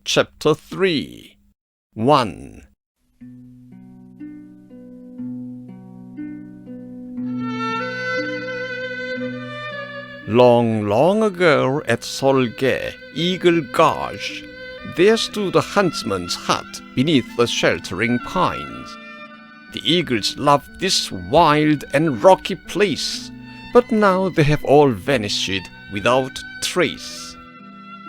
Chapter 3 1. Long, long ago at Solge, Eagle Gorge, there stood a huntsman's hut beneath the sheltering pines. The eagles loved this wild and rocky place, but now they have all vanished without trace.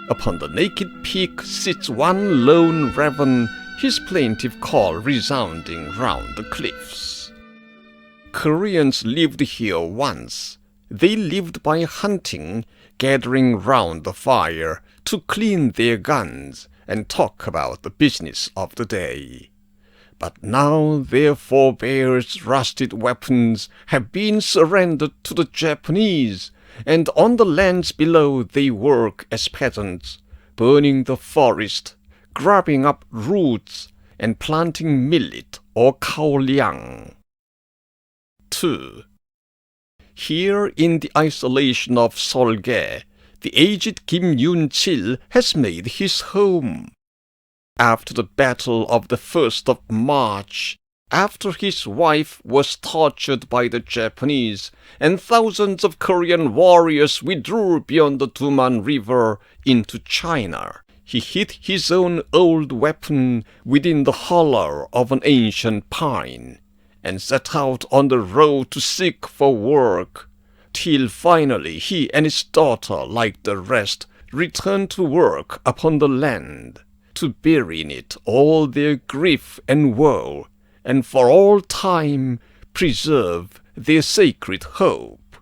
Upon the naked peak sits one lone raven, his plaintive call resounding round the cliffs. Koreans lived here once. They lived by hunting, gathering round the fire to clean their guns and talk about the business of the day. But now their forebears' rusted weapons have been surrendered to the Japanese, and on the lands below they work as peasants, burning the forest, grubbing up roots, and planting millet or kaoliang. 2. Here in the isolation of Solge, the aged Kim Yun-chil has made his home. After the battle of the 1st of March, after his wife was tortured by the Japanese, and thousands of Korean warriors withdrew beyond the Duman River into China, he hid his own old weapon within the hollow of an ancient pine, and set out on the road to seek for work, till finally he and his daughter, like the rest, returned to work upon the land, to bury in it all their grief and woe, and for all time preserve their sacred hope.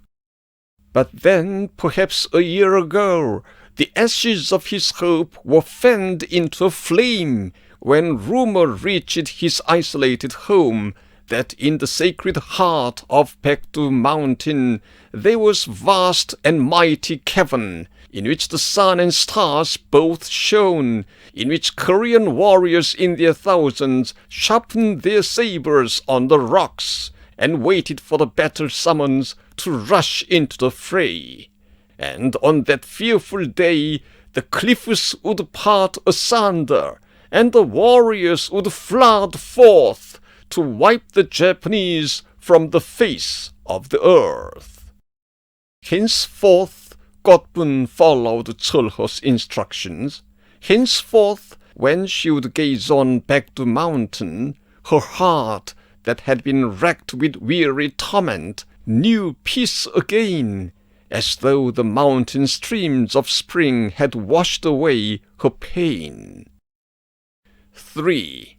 But then, perhaps a year ago, the ashes of his hope were fanned into a flame when rumor reached his isolated home that in the sacred heart of Paektu mountain there was vast and mighty cavern, in which the sun and stars both shone, in which Korean warriors in their thousands sharpened their sabers on the rocks, and waited for the battle summons to rush into the fray. And on that fearful day the cliffs would part asunder, and the warriors would flood forth to wipe the Japanese from the face of the earth. Henceforth, Godbun followed Cheolho's instructions. Henceforth, when she would gaze on Paektu mountain, her heart, that had been racked with weary torment, knew peace again, as though the mountain streams of spring had washed away her pain. 3.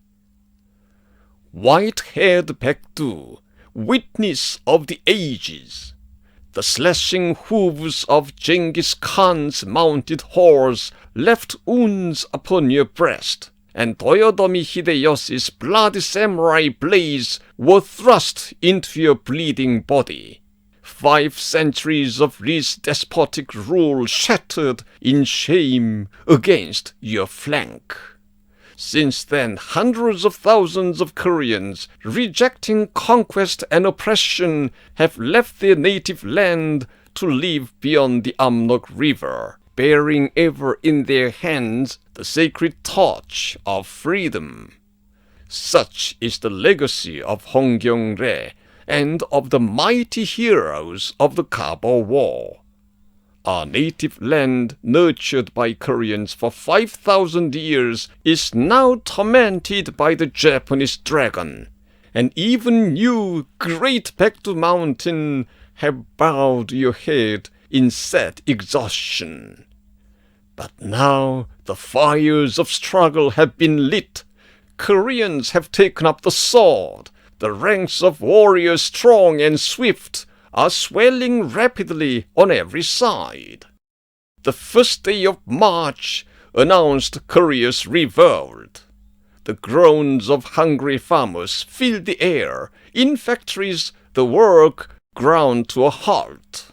White-haired Paektu, witness of the ages, the slashing hooves of Genghis Khan's mounted horse left wounds upon your breast, and Toyotomi Hideyoshi's bloody samurai blades were thrust into your bleeding body. 5 centuries of Lee's despotic rule shattered in shame against your flank. Since then, hundreds of thousands of Koreans, rejecting conquest and oppression, have left their native land to live beyond the Amnok River, bearing ever in their hands the sacred torch of freedom. Such is the legacy of Hongyeong-rae and of the mighty heroes of the Kabo War. Our native land, nurtured by Koreans for 5,000 years, is now tormented by the Japanese dragon, and even you, great Paektu mountain, have bowed your head in sad exhaustion. But now the fires of struggle have been lit. Koreans have taken up the sword. The ranks of warriors strong and swift are swelling rapidly on every side. The 1st day of March announced Korea's revolt. The groans of hungry farmers filled the air. In factories, the work ground to a halt.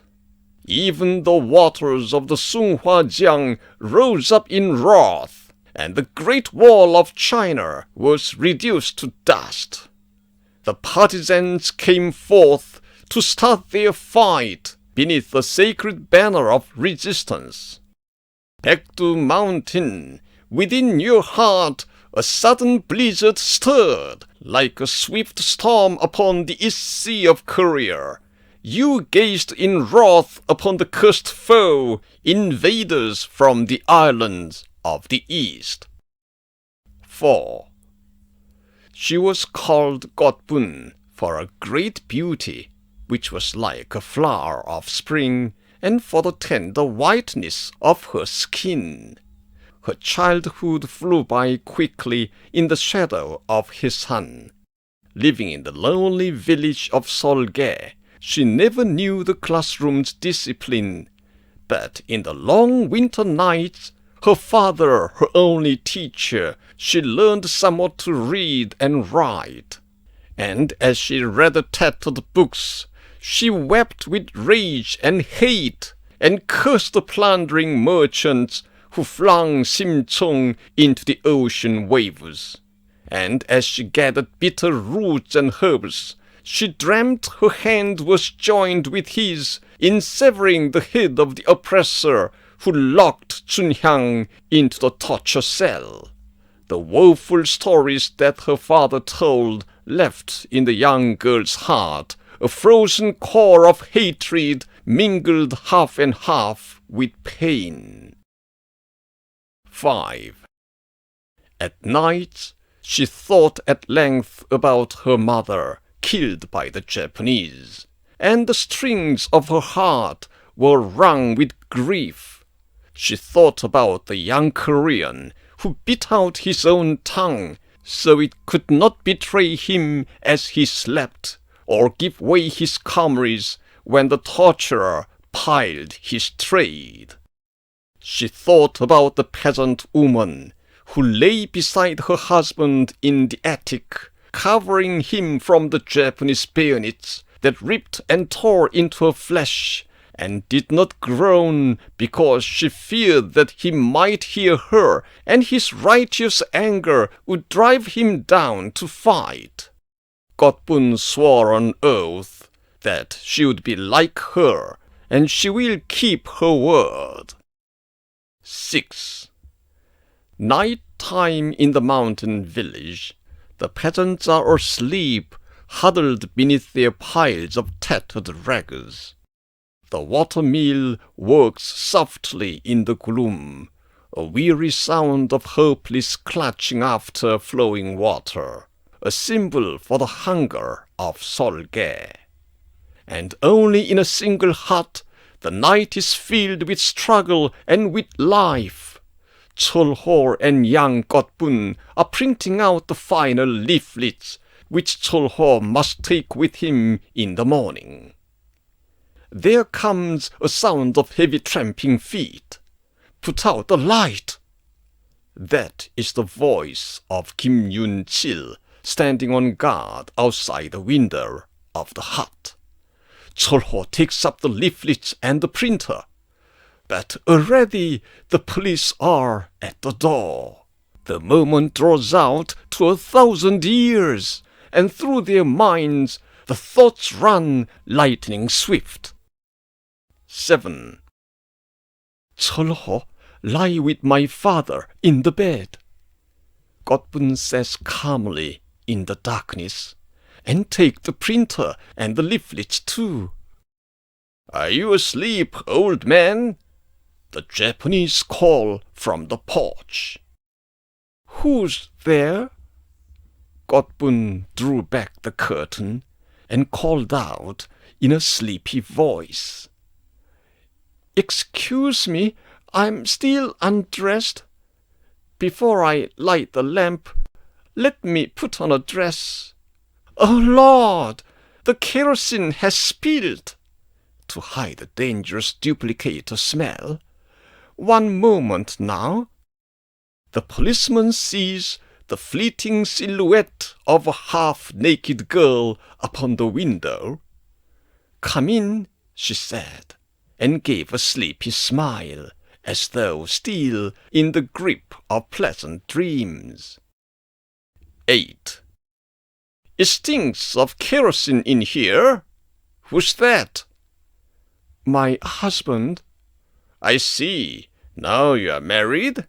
Even the waters of the Sunghua-jiang rose up in wrath, and the Great Wall of China was reduced to dust. The partisans came forth to start their fight beneath the sacred banner of resistance. Paektu mountain, within your heart a sudden blizzard stirred, like a swift storm upon the east sea of Korea. You gazed in wrath upon the cursed foe, invaders from the islands of the east. 4. She was called Godbun for her great beauty, which was like a flower of spring, and for the tender whiteness of her skin. Her childhood flew by quickly in the shadow of Hisan. Living in the lonely village of Solge, she never knew the classroom's discipline. But in the long winter nights, her father, her only teacher, she learned somewhat to read and write. And as she read the tattered books, she wept with rage and hate, and cursed the plundering merchants who flung Simchong into the ocean waves. And as she gathered bitter roots and herbs, she dreamt her hand was joined with his in severing the head of the oppressor who locked Chunhyang into the torture cell. The woeful stories that her father told left in the young girl's heart a frozen core of hatred mingled half and half with pain. 5. At night, she thought at length about her mother, killed by the Japanese, and the strings of her heart were wrung with grief. She thought about the young Korean who bit out his own tongue so it could not betray him as he slept, or give way his comrades when the torturer plied his trade. She thought about the peasant woman who lay beside her husband in the attic, covering him from the Japanese bayonets that ripped and tore into her flesh, and did not groan because she feared that he might hear her, and his righteous anger would drive him down to fight. Godbun swore on oath that she would be like her, and she will keep her word. 6. Night time in the mountain village. The peasants are asleep, huddled beneath their piles of tattered rags. The water mill works softly in the gloom, a weary sound of hopeless clutching after flowing water, a symbol for the hunger of Solge. And only in a single hut the night is filled with struggle and with life. Cholho and young Godbun are printing out the final leaflets, which Cholho must take with him in the morning. There comes a sound of heavy tramping feet. Put out the light. That is the voice of Kim Yun-chil, standing on guard outside the window of the hut. Cholho takes up the leaflets and the printer. But already the police are at the door. The moment draws out to 1,000 years, and through their minds the thoughts run lightning swift. 7. Cholho, lie with my father in the bed. Godbun says calmly in the darkness, and take the printer and the leaflets too. Are you asleep, old man? The Japanese call from the porch. Who's there? Godbun drew back the curtain and called out in a sleepy voice. Excuse me, I'm still undressed. Before I light the lamp, let me put on a dress. Oh Lord, the kerosene has spilled. To hide the dangerous duplicator smell. One moment now. The policeman sees the fleeting silhouette of a half-naked girl upon the window. Come in, she said, and gave a sleepy smile, as though still in the grip of pleasant dreams. 8. It stinks of kerosene in here. Who's that? My husband. I see. Now you are married.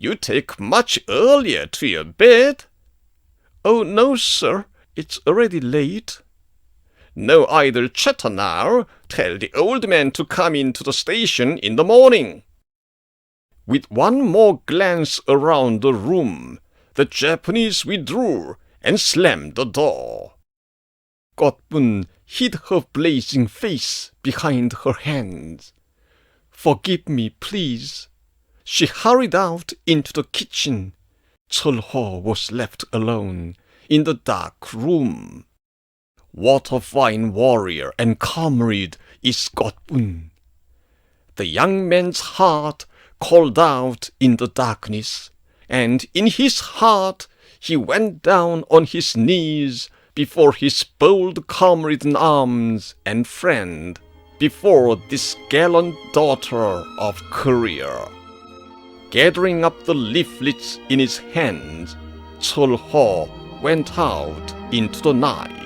You take much earlier to your bed." "Oh, no, sir. It's already late." "No idle chatter now. Tell the old man to come into the station in the morning." With one more glance around the room, the Japanese withdrew and slammed the door. Godbun hid her blazing face behind her hands. "Forgive me, please." She hurried out into the kitchen. Chol-ho was left alone in the dark room. What a fine warrior and comrade is Godbun! The young man's heart called out in the darkness, and in his heart he went down on his knees before his bold comrade in arms and friend, before this gallant daughter of Korea. Gathering up the leaflets in his hands, Chol-ho went out into the night.